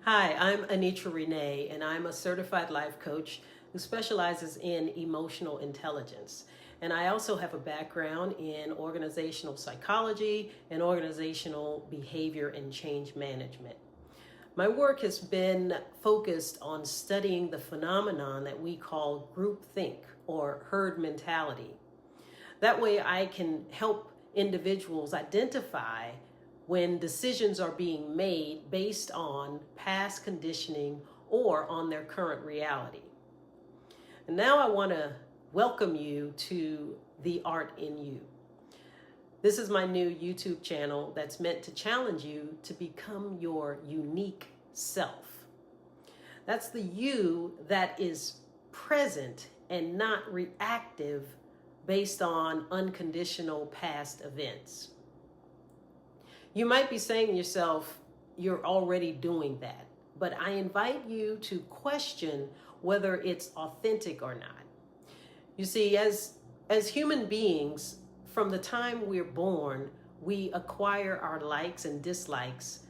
Hi, I'm Unitra Renee, and I'm a certified life coach who specializes in emotional intelligence. And I also have a background in organizational psychology and organizational behavior and change management. My work has been focused on studying the phenomenon that we call groupthink or herd mentality. That way, I can help individuals identify when decisions are being made based on past conditioning or on their current reality. And now I want to welcome you to The Art in You. This is my new YouTube channel that's meant to challenge you to become your unique self. That's the you that is present and not reactive based on unconditional past events. You might be saying to yourself, you're already doing that, but I invite you to question whether it's authentic or not. You see, as human beings, from the time we're born, we acquire our likes and dislikes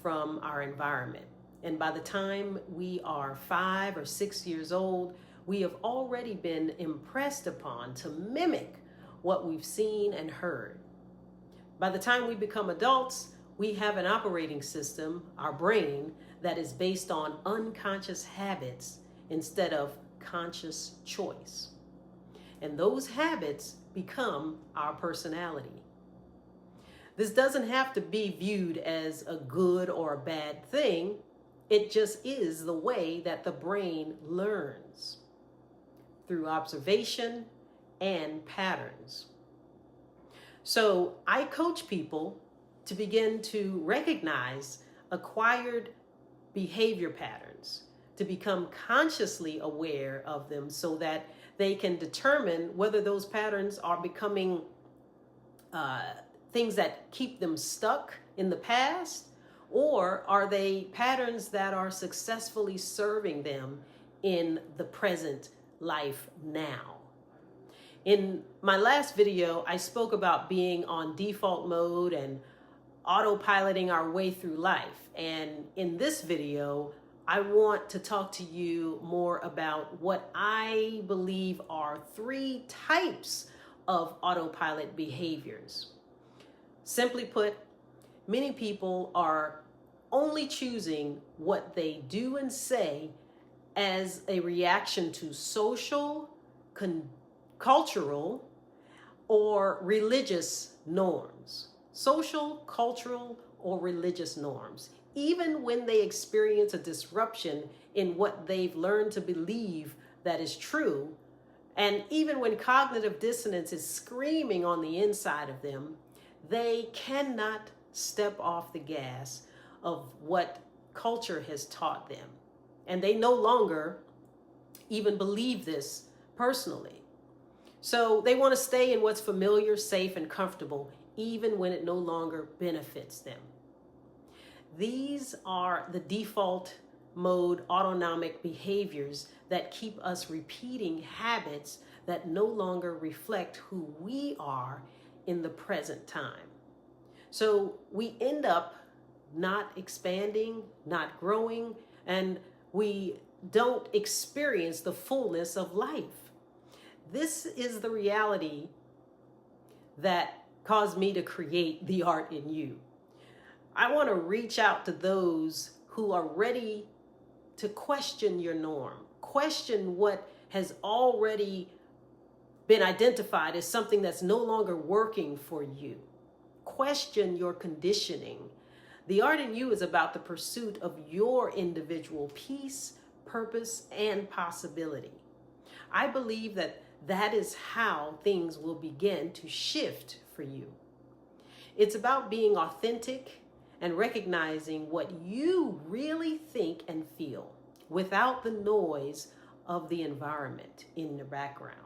from our environment. And by the time we are 5 or 6 years old, we have already been impressed upon to mimic what we've seen and heard. By the time we become adults, we have an operating system, our brain, that is based on unconscious habits instead of conscious choice. And those habits become our personality. This doesn't have to be viewed as a good or a bad thing. It just is the way that the brain learns through observation and patterns. So I coach people to begin to recognize acquired behavior patterns, to become consciously aware of them so that they can determine whether those patterns are becoming things that keep them stuck in the past, or are they patterns that are successfully serving them in the present life now. In my last video, I spoke about being on default mode and autopiloting our way through life. And in this video, I want to talk to you more about what I believe are 3 types of autopilot behaviors. Simply put, many people are only choosing what they do and say as a reaction to social, cultural, or religious norms. Social, cultural, or religious norms. Even when they experience a disruption in what they've learned to believe that is true, and even when cognitive dissonance is screaming on the inside of them, they cannot step off the gas of what culture has taught them. And they no longer even believe this personally. So they want to stay in what's familiar, safe, and comfortable, even when it no longer benefits them. These are the default mode autonomic behaviors that keep us repeating habits that no longer reflect who we are in the present time. So we end up not expanding, not growing, and we don't experience the fullness of life. This is the reality that caused me to create The Art in You. I want to reach out to those who are ready to question your norm, question what has already been identified as something that's no longer working for you. Question your conditioning. The Art in You is about the pursuit of your individual peace, purpose, and possibility. I believe that is how things will begin to shift for you. It's about being authentic and recognizing what you really think and feel without the noise of the environment in the background.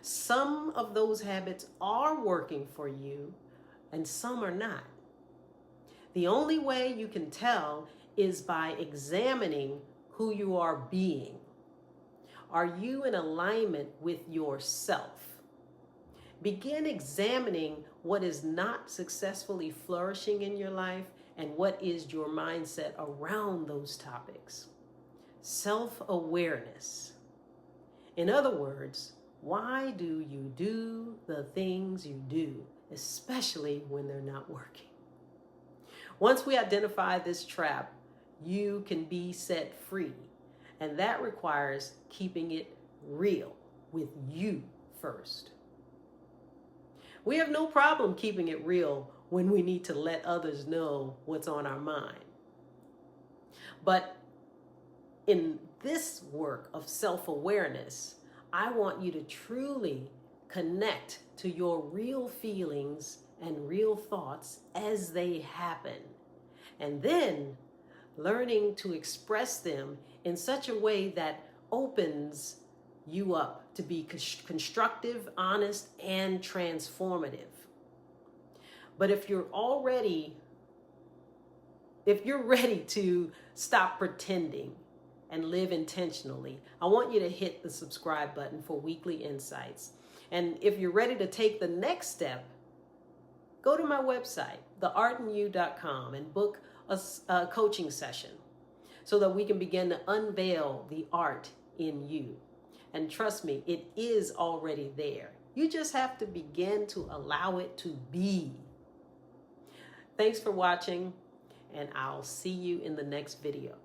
Some of those habits are working for you and some are not. The only way you can tell is by examining who you are being. Are you in alignment with yourself? Begin examining what is not successfully flourishing in your life And what is your mindset around those topics? Self-awareness. In other words, why do you do the things you do, especially when they're not working? Once we identify this trap, you can be set free. And that requires keeping it real with you first. We have no problem keeping it real when we need to let others know what's on our mind. But in this work of self-awareness, I want you to truly connect to your real feelings and real thoughts as they happen. And then learning to express them in such a way that opens you up to be constructive, honest, and transformative. But if you're ready to stop pretending and live intentionally, I want you to hit the subscribe button for weekly insights. And if you're ready to take the next step, go to my website, theartinu.com, and book a coaching session so that we can begin to unveil the art in you. And trust me, it is already there. You just have to begin to allow it to be. Thanks for watching, and I'll see you in the next video.